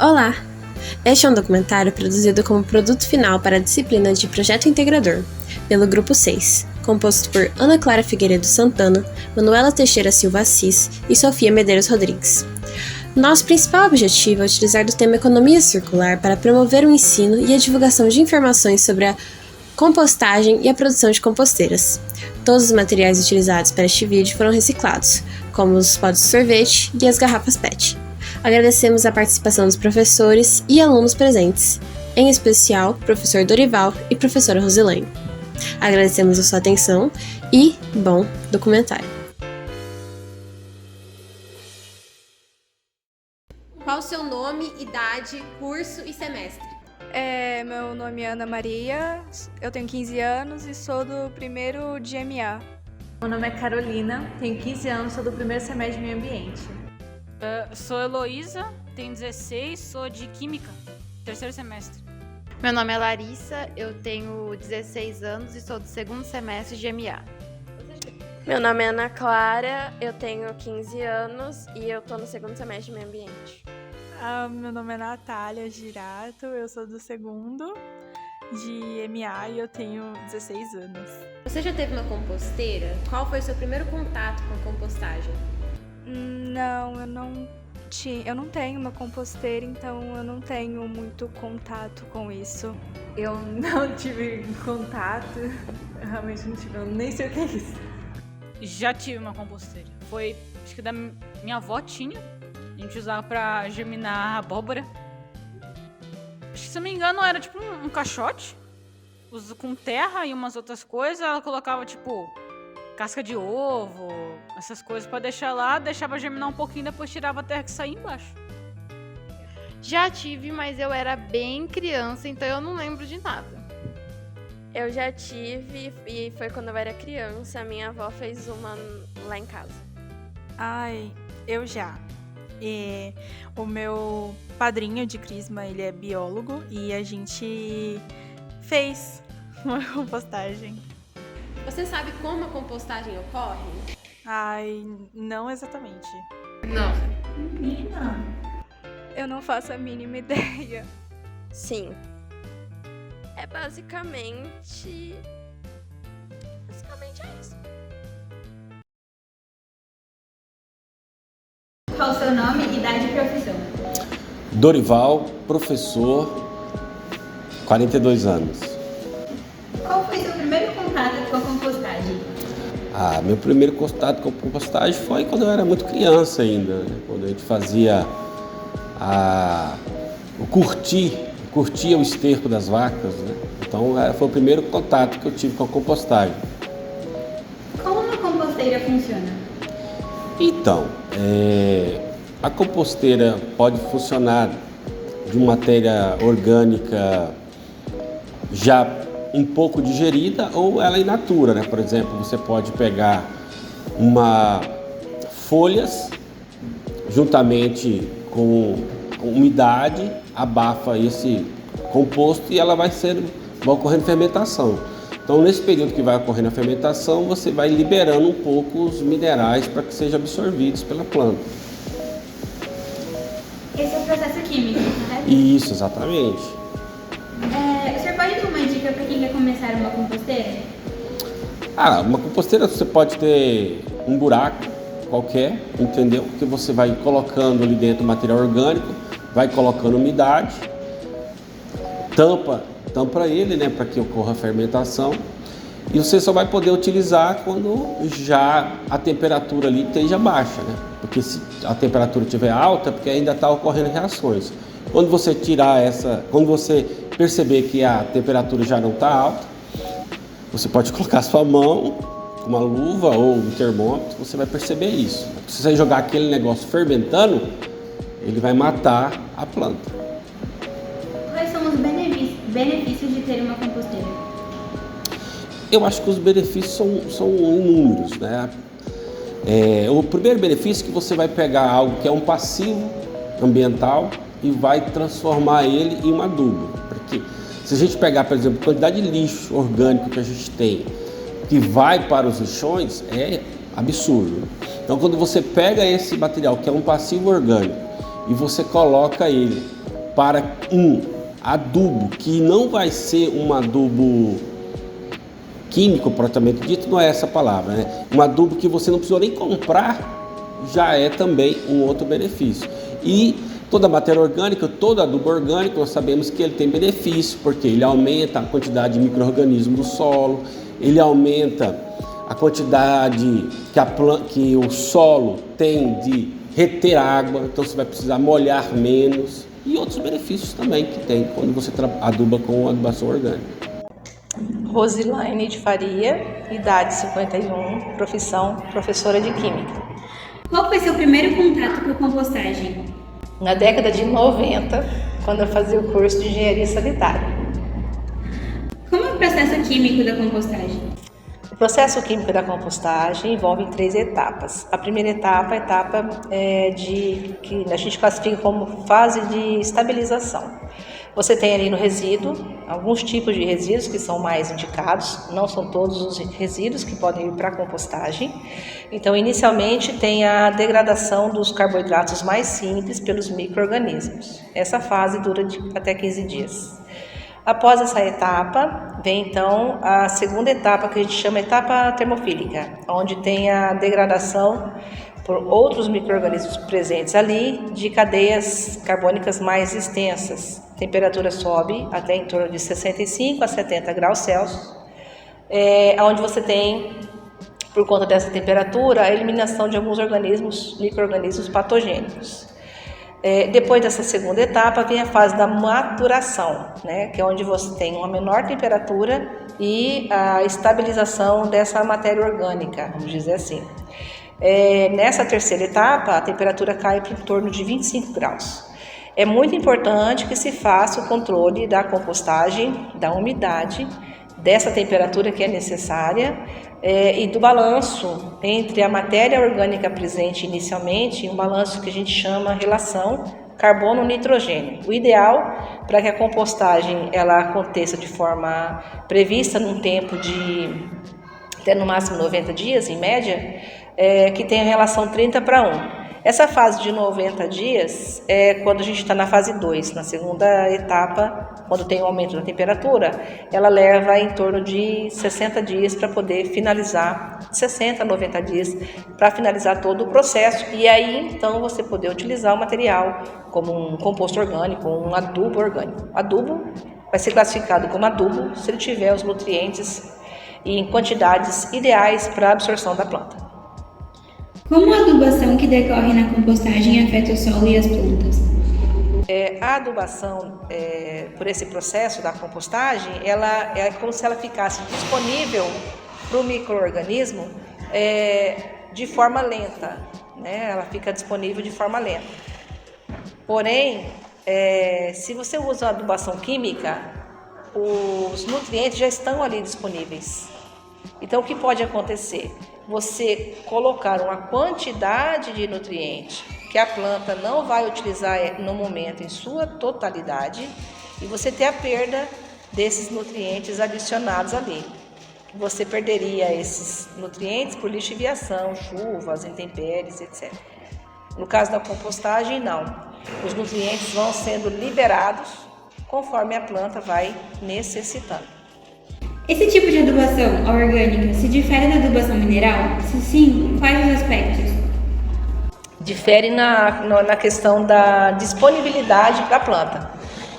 Olá! Este é um documentário produzido como produto final para a disciplina de Projeto Integrador, pelo Grupo 6, composto por Ana Clara Figueiredo Santana, Manuela Teixeira Silva Assis e Sofia Medeiros Rodrigues. Nosso principal objetivo é utilizar do tema economia circular para promover o ensino e a divulgação de informações sobre a compostagem e a produção de composteiras. Todos os materiais utilizados para este vídeo foram reciclados, como os potes de sorvete e as garrafas PET. Agradecemos a participação dos professores e alunos presentes, em especial professor Dorival e professora Rosilene. Agradecemos a sua atenção e bom documentário. Qual o seu nome, idade, curso e semestre? Meu nome é Ana Maria, eu tenho 15 anos e sou do primeiro de MA. Meu nome é Carolina, tenho 15 anos, sou do primeiro semestre de Meio Ambiente. Sou Heloísa, tenho 16, sou de Química, terceiro semestre. Meu nome é Larissa, eu tenho 16 anos e sou do segundo semestre de MA. Meu nome é Ana Clara, eu tenho 15 anos e eu tô no segundo semestre de Meio Ambiente. Meu nome é Natália Girato, eu sou do segundo de MA e eu tenho 16 anos. Você já teve uma composteira? Qual foi o seu primeiro contato com a compostagem? Não, eu não tenho uma composteira, então eu não tenho muito contato com isso. Eu não tive contato, eu realmente não tive, eu nem sei o que é isso. Já tive uma composteira, acho que da minha avó tinha, a gente usava pra germinar abóbora. Acho que, se não me engano, era tipo um caixote, com terra e umas outras coisas, ela colocava tipo casca de ovo, essas coisas pra deixar lá, deixava germinar um pouquinho, depois tirava a terra que saía embaixo. Já tive, mas eu era bem criança, então eu não lembro de nada. Eu já tive e foi quando eu era criança, a minha avó fez uma lá em casa. Eu já. O meu padrinho de crisma, ele é biólogo e a gente fez uma compostagem. Você sabe como a compostagem ocorre? Não exatamente. Não. Menina! Eu não faço a mínima ideia. Sim. É basicamente é isso. Qual o seu nome, idade e profissão? Dorival, professor, 42 anos. Qual foi seu primeiro contato com a compostagem? Meu primeiro contato com a compostagem foi quando eu era muito criança ainda, né? Quando a gente fazia curtia o esterco das vacas, né? Então foi o primeiro contato que eu tive com a compostagem. Como uma composteira funciona? Então, a composteira pode funcionar de matéria orgânica já um pouco digerida ou ela in natura, né? Por exemplo, você pode pegar folhas juntamente com umidade, abafa esse composto e ela vai ocorrendo fermentação. Então, nesse período que vai ocorrendo a fermentação, você vai liberando um pouco os minerais para que sejam absorvidos pela planta. Esse é o processo químico, correto? Isso, exatamente. O senhor pode dar uma dica para quem quer começar uma composteira? Uma composteira você pode ter um buraco qualquer, entendeu? Que você vai colocando ali dentro material orgânico, vai colocando umidade, tampa ele, né, para que ocorra a fermentação, e você só vai poder utilizar quando já a temperatura ali esteja baixa, né? Porque se a temperatura estiver alta, é porque ainda está ocorrendo reações. Quando você quando você perceber que a temperatura já não está alta, você pode colocar sua mão com uma luva ou um termômetro, você vai perceber isso. Se você jogar aquele negócio fermentando, ele vai matar a planta. Quais são os benefícios de ter uma composteira? Eu acho que os benefícios são inúmeros, né? O primeiro benefício é que você vai pegar algo que é um passivo ambiental e vai transformar ele em um adubo. Porque se a gente pegar, por exemplo, a quantidade de lixo orgânico que a gente tem, que vai para os lixões, é absurdo. Então, quando você pega esse material, que é um passivo orgânico, e você coloca ele para um adubo que não vai ser um adubo químico, propriamente dito, não é essa palavra, né? Um adubo que você não precisou nem comprar, já é também um outro benefício. E toda matéria orgânica, todo adubo orgânico, nós sabemos que ele tem benefício, porque ele aumenta a quantidade de micro-organismos do solo, ele aumenta a quantidade que o solo tem de reter água, então você vai precisar molhar menos, e outros benefícios também que tem quando você aduba com adubação orgânica. Rosilaine de Faria, idade 51, profissão professora de Química. Qual foi seu primeiro contato com a compostagem? Na década de 90, quando eu fazia o curso de Engenharia Sanitária. Como é o processo químico da compostagem? O processo químico da compostagem envolve 3 etapas. A primeira etapa é a etapa que a gente classifica como fase de estabilização. Você tem ali no resíduo alguns tipos de resíduos que são mais indicados, não são todos os resíduos que podem ir para a compostagem. Então, inicialmente, tem a degradação dos carboidratos mais simples pelos micro-organismos. Essa fase dura até 15 dias. Após essa etapa, vem então a segunda etapa, que a gente chama etapa termofílica, onde tem a degradação por outros micro-organismos presentes ali de cadeias carbônicas mais extensas. A temperatura sobe até em torno de 65 a 70 graus Celsius, onde você tem, por conta dessa temperatura, a eliminação de alguns micro-organismos patogênicos. Depois dessa segunda etapa vem a fase da maturação, né, que é onde você tem uma menor temperatura e a estabilização dessa matéria orgânica, vamos dizer assim. Nessa terceira etapa, a temperatura cai para em torno de 25 graus. É muito importante que se faça o controle da compostagem, da umidade, dessa temperatura que é necessária e do balanço entre a matéria orgânica presente inicialmente, um balanço que a gente chama relação carbono-nitrogênio. O ideal para que a compostagem ela aconteça de forma prevista num tempo de até no máximo 90 dias, em média, que tenha relação 30:1. Essa fase de 90 dias é quando a gente está na fase 2, na segunda etapa, quando tem um aumento da temperatura, ela leva em torno de 60 dias para poder finalizar, 60 a 90 dias para finalizar todo o processo e aí então você poder utilizar o material como um composto orgânico, um adubo orgânico. Adubo vai ser classificado como adubo se ele tiver os nutrientes em quantidades ideais para a absorção da planta. Como a adubação que decorre na compostagem afeta o solo e as plantas? A adubação, por esse processo da compostagem, ela é como se ela ficasse disponível para o micro-organismo de forma lenta, né? Ela fica disponível de forma lenta. Porém, se você usa a adubação química, os nutrientes já estão ali disponíveis. Então, o que pode acontecer? Você colocar uma quantidade de nutriente que a planta não vai utilizar no momento em sua totalidade e você ter a perda desses nutrientes adicionados ali. Você perderia esses nutrientes por lixiviação, chuvas, intempéries, etc. No caso da compostagem, não. Os nutrientes vão sendo liberados conforme a planta vai necessitando. Esse tipo de adubação orgânica se difere da adubação mineral? Se sim, quais os aspectos? Difere na questão da disponibilidade para a planta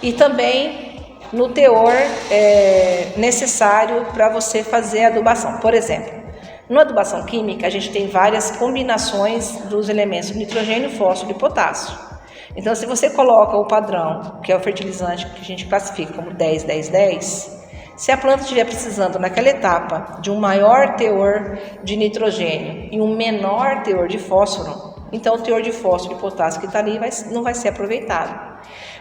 e também no teor necessário para você fazer a adubação. Por exemplo, na adubação química a gente tem várias combinações dos elementos nitrogênio, fósforo e potássio. Então, se você coloca o padrão, que é o fertilizante que a gente classifica como 10-10-10, se a planta estiver precisando naquela etapa de um maior teor de nitrogênio e um menor teor de fósforo, então o teor de fósforo e potássio que está ali não vai ser aproveitado.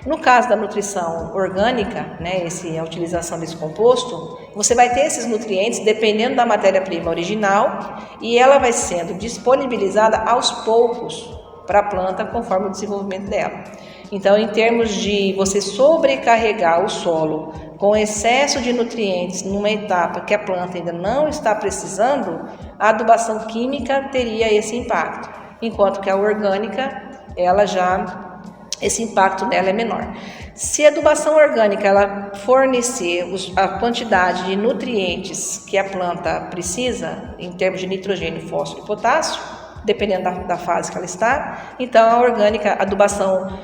No caso da nutrição orgânica, né, a utilização desse composto, você vai ter esses nutrientes dependendo da matéria-prima original e ela vai sendo disponibilizada aos poucos para a planta conforme o desenvolvimento dela. Então, em termos de você sobrecarregar o solo com excesso de nutrientes numa etapa que a planta ainda não está precisando, a adubação química teria esse impacto, enquanto que a orgânica ela já esse impacto dela é menor. Se a adubação orgânica ela fornecer a quantidade de nutrientes que a planta precisa, em termos de nitrogênio, fósforo e potássio, dependendo da fase que ela está, então a orgânica, a adubação,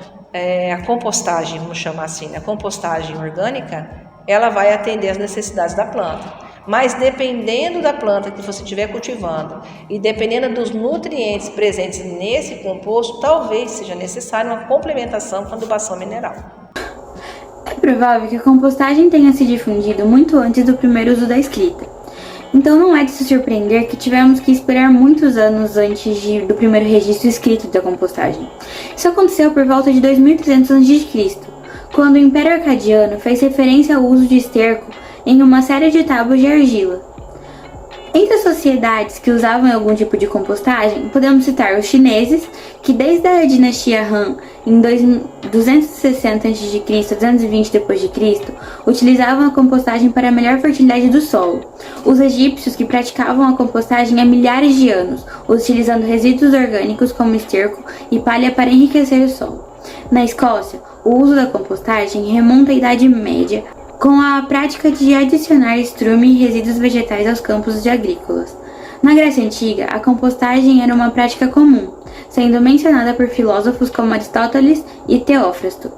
a compostagem, vamos chamar assim, a compostagem orgânica, ela vai atender às necessidades da planta. Mas dependendo da planta que você estiver cultivando e dependendo dos nutrientes presentes nesse composto, talvez seja necessária uma complementação com adubação mineral. É provável que a compostagem tenha se difundido muito antes do primeiro uso da escrita. Então não é de se surpreender que tivemos que esperar muitos anos antes do primeiro registro escrito da compostagem. Isso aconteceu por volta de 2300 a.C., quando o Império Arcadiano fez referência ao uso de esterco em uma série de tábuas de argila. Entre as sociedades que usavam algum tipo de compostagem, podemos citar os chineses, que desde a dinastia Han, em 260 a.C. a 220 d.C., utilizavam a compostagem para a melhor fertilidade do solo. Os egípcios, que praticavam a compostagem há milhares de anos, utilizando resíduos orgânicos como esterco e palha para enriquecer o solo. Na Escócia, o uso da compostagem remonta à Idade Média, com a prática de adicionar estrume e resíduos vegetais aos campos agrícolas. Na Grécia Antiga, a compostagem era uma prática comum, sendo mencionada por filósofos como Aristóteles e Teófrasto.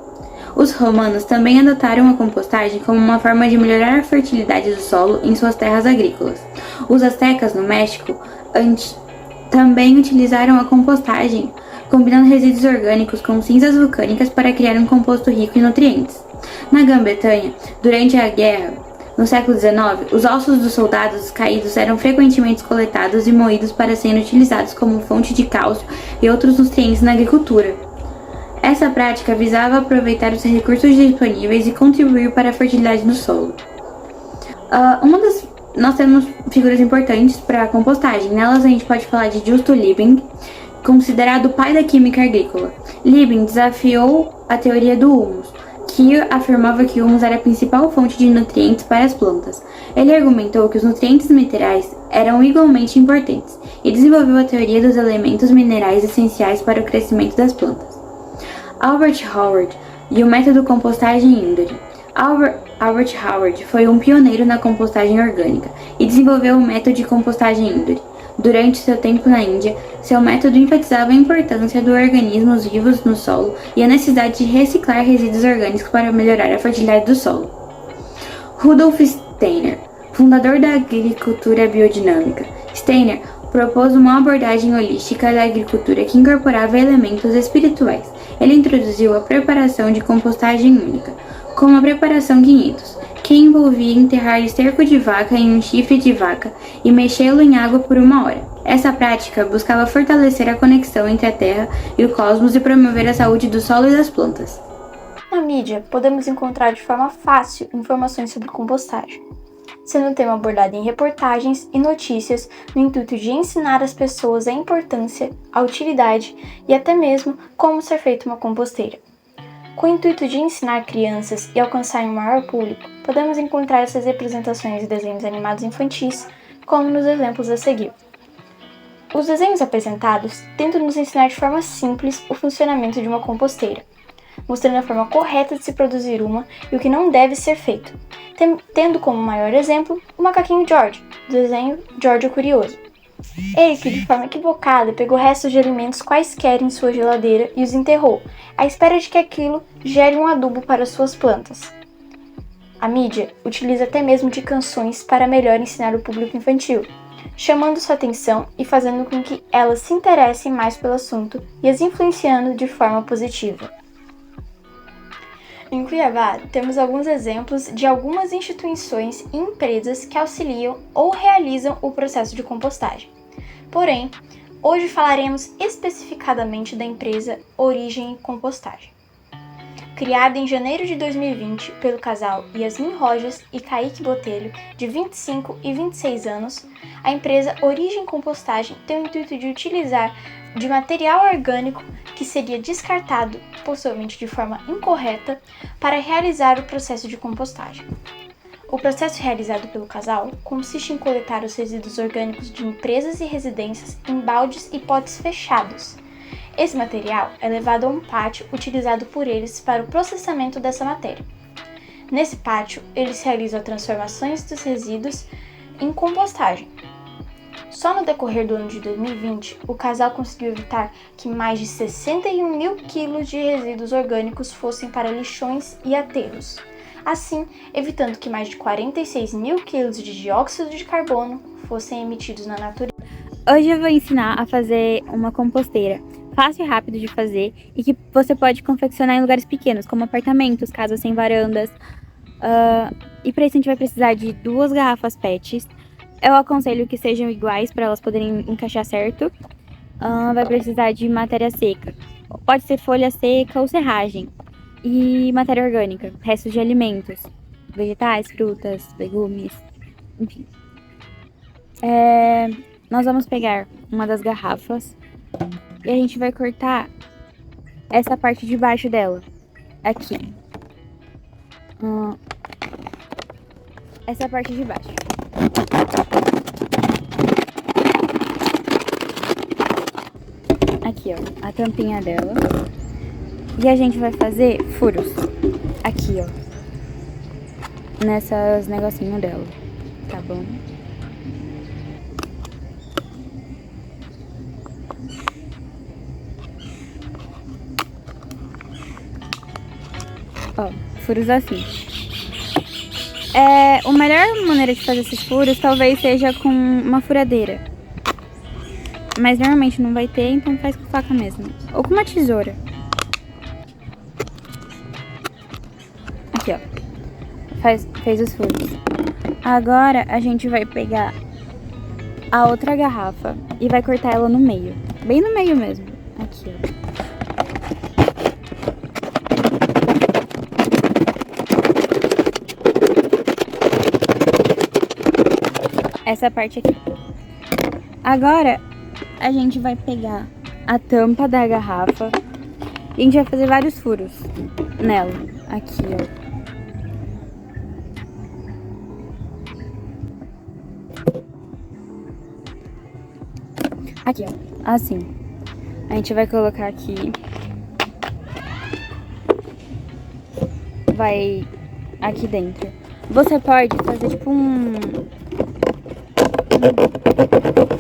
Os romanos também adotaram a compostagem como uma forma de melhorar a fertilidade do solo em suas terras agrícolas. Os astecas, no México, também utilizaram a compostagem, combinando resíduos orgânicos com cinzas vulcânicas para criar um composto rico em nutrientes. Na Grã-Bretanha, durante a guerra, no século XIX, os ossos dos soldados caídos eram frequentemente coletados e moídos para serem utilizados como fonte de cálcio e outros nutrientes na agricultura. Essa prática visava aproveitar os recursos disponíveis e contribuir para a fertilidade do solo. Nós temos figuras importantes para a compostagem. Nelas a gente pode falar de Justo Liebig, considerado o pai da química agrícola. Liebig desafiou a teoria do humus, que afirmava que o humus era a principal fonte de nutrientes para as plantas. Ele argumentou que os nutrientes minerais eram igualmente importantes e desenvolveu a teoria dos elementos minerais essenciais para o crescimento das plantas. Albert Howard e o método compostagem Indori. Albert Howard foi um pioneiro na compostagem orgânica e desenvolveu o método de compostagem Indori. Durante seu tempo na Índia, seu método enfatizava a importância dos organismos vivos no solo e a necessidade de reciclar resíduos orgânicos para melhorar a fertilidade do solo. Rudolf Steiner, fundador da agricultura biodinâmica. Steiner propôs uma abordagem holística da agricultura que incorporava elementos espirituais. Ele introduziu a preparação de compostagem única, como a preparação 500, que envolvia enterrar esterco de vaca em um chifre de vaca e mexê-lo em água por 1 hora. Essa prática buscava fortalecer a conexão entre a Terra e o cosmos e promover a saúde do solo e das plantas. Na mídia, podemos encontrar de forma fácil informações sobre compostagem, sendo um tema abordado em reportagens e notícias no intuito de ensinar as pessoas a importância, a utilidade e até mesmo como ser feita uma composteira. Com o intuito de ensinar crianças e alcançar um maior público, podemos encontrar essas representações em desenhos animados infantis, como nos exemplos a seguir. Os desenhos apresentados tentam nos ensinar de forma simples o funcionamento de uma composteira, mostrando a forma correta de se produzir uma e o que não deve ser feito, tendo como maior exemplo o macaquinho George, do desenho George o Curioso. Ele que, de forma equivocada, pegou restos de alimentos quaisquer em sua geladeira e os enterrou, à espera de que aquilo gere um adubo para suas plantas. A mídia utiliza até mesmo de canções para melhor ensinar o público infantil, chamando sua atenção e fazendo com que elas se interessem mais pelo assunto e as influenciando de forma positiva. Em Cuiabá, temos alguns exemplos de algumas instituições e empresas que auxiliam ou realizam o processo de compostagem. Porém, hoje falaremos especificadamente da empresa Origem Compostagem. Criada em janeiro de 2020 pelo casal Yasmin Rojas e Kaique Botelho, de 25 e 26 anos, a empresa Origem Compostagem tem o intuito de utilizar de material orgânico que seria descartado, possivelmente de forma incorreta, para realizar o processo de compostagem. O processo realizado pelo casal consiste em coletar os resíduos orgânicos de empresas e residências em baldes e potes fechados. Esse material é levado a um pátio utilizado por eles para o processamento dessa matéria. Nesse pátio, eles realizam transformações dos resíduos em compostagem. Só no decorrer do ano de 2020, o casal conseguiu evitar que mais de 61 mil quilos de resíduos orgânicos fossem para lixões e aterros, assim evitando que mais de 46 mil quilos de dióxido de carbono fossem emitidos na natureza. Hoje eu vou ensinar a fazer uma composteira fácil e rápido de fazer e que você pode confeccionar em lugares pequenos, como apartamentos, casas sem varandas. E para isso a gente vai precisar de 2 garrafas PETs. Eu aconselho que sejam iguais para elas poderem encaixar certo. Vai precisar de matéria seca. Pode ser folha seca ou serragem. E matéria orgânica, restos de alimentos, vegetais, frutas, legumes, enfim. Nós vamos pegar uma das garrafas e a gente vai cortar essa parte de baixo dela, aqui. Essa parte de baixo. Aqui, ó, a tampinha dela. E a gente vai fazer furos aqui, ó, nessas negocinhos dela, tá bom? Ó, furos assim. A melhor maneira de fazer esses furos talvez seja com uma furadeira. Mas normalmente não vai ter, então faz com faca mesmo. Ou com uma tesoura. Aqui, ó. Fez os furos. Agora a gente vai pegar a outra garrafa e vai cortar ela no meio. Bem no meio mesmo. Aqui, ó. Essa parte aqui. Agora a gente vai pegar a tampa da garrafa e a gente vai fazer vários furos nela. Aqui, ó. Aqui, ó. Assim. A gente vai colocar aqui. Vai aqui dentro. Você pode fazer tipo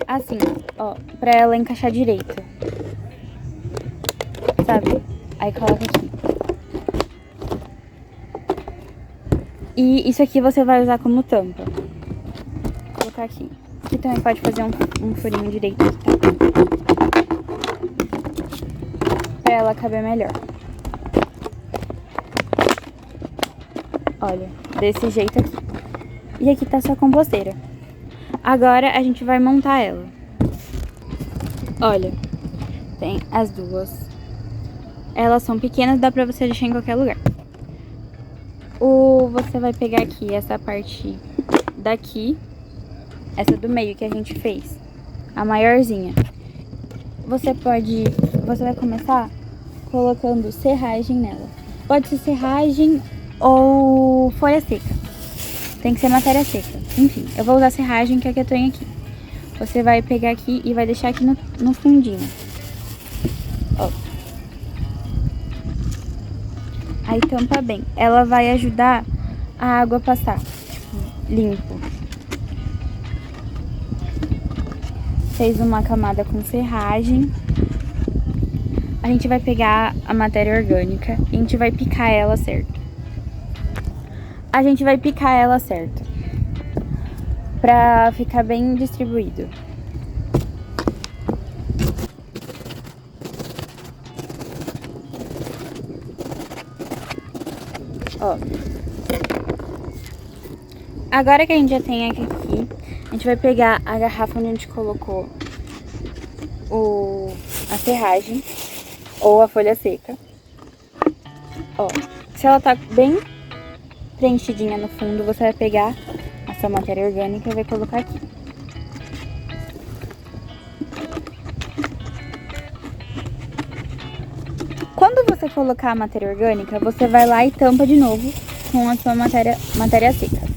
assim, ó, pra ela encaixar direito, sabe? Aí coloca aqui. E isso aqui você vai usar como tampa. Vou colocar aqui. Aqui também pode fazer um furinho direito aqui, tá? Pra ela caber melhor. Olha, desse jeito aqui. E aqui tá sua composteira. Agora a gente vai montar ela. Olha, tem as duas. Elas são pequenas, dá pra você deixar em qualquer lugar. Você vai pegar aqui essa parte daqui, essa do meio que a gente fez, a maiorzinha. Você vai começar colocando serragem nela. Pode ser serragem ou folha seca. Tem que ser matéria seca. Enfim, eu vou usar serragem, que é a que eu tenho aqui. Você vai pegar aqui e vai deixar aqui no fundinho. Ó. Aí tampa bem. Ela vai ajudar a água a passar. Tipo, limpo. Fez uma camada com serragem. A gente vai pegar a matéria orgânica e a gente vai picar ela certo. Pra ficar bem distribuído. Ó. Agora que a gente já tem aqui, a gente vai pegar a garrafa onde a gente colocou a serragem ou a folha seca. Ó, se ela tá bem preenchidinha no fundo, você vai pegar a sua matéria orgânica e vai colocar aqui. Quando você colocar a matéria orgânica, você vai lá e tampa de novo com a sua matéria seca.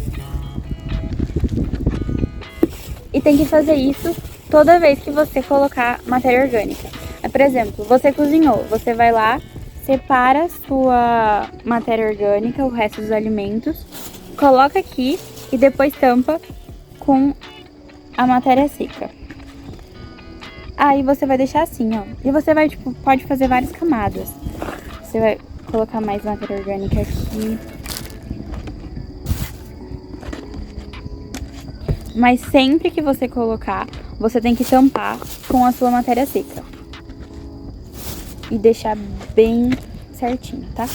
E tem que fazer isso toda vez que você colocar matéria orgânica, Por exemplo, você cozinhou, você vai lá, separa a sua matéria orgânica, o resto dos alimentos, coloca aqui e depois tampa com a matéria seca. Aí você vai deixar assim, ó. E você vai, pode fazer várias camadas. Você vai colocar mais matéria orgânica aqui. Mas sempre que você colocar, você tem que tampar com a sua matéria seca. E deixar bem certinho, tá?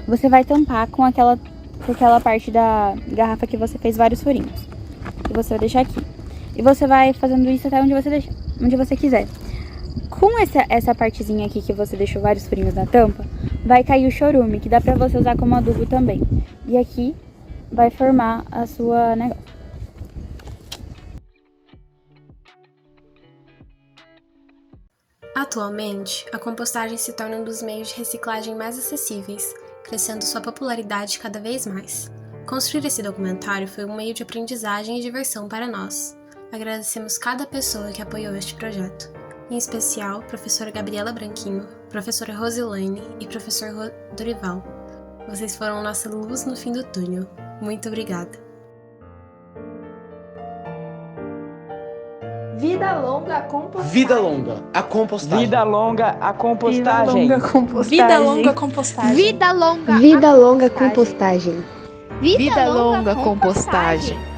Você vai tampar com aquela parte da garrafa que você fez vários furinhos. E você vai deixar aqui. E você vai fazendo isso até onde você quiser. Com essa partezinha aqui que você deixou vários furinhos na tampa, vai cair o chorume, que dá pra você usar como adubo também. E aqui vai formar a sua negócio. Atualmente, a compostagem se torna um dos meios de reciclagem mais acessíveis, crescendo sua popularidade cada vez mais. Construir esse documentário foi um meio de aprendizagem e diversão para nós. Agradecemos cada pessoa que apoiou este projeto, em especial professora Gabriela Branquinho, professora Rosilaine e professor Dorival. Vocês foram nossa luz no fim do túnel. Muito obrigada! Vida longa a compostagem. Vida longa a compostagem. Vida longa a compostagem. Vida longa a compostagem. Vida longa. Vida longa a compostagem. Vida longa a compostagem.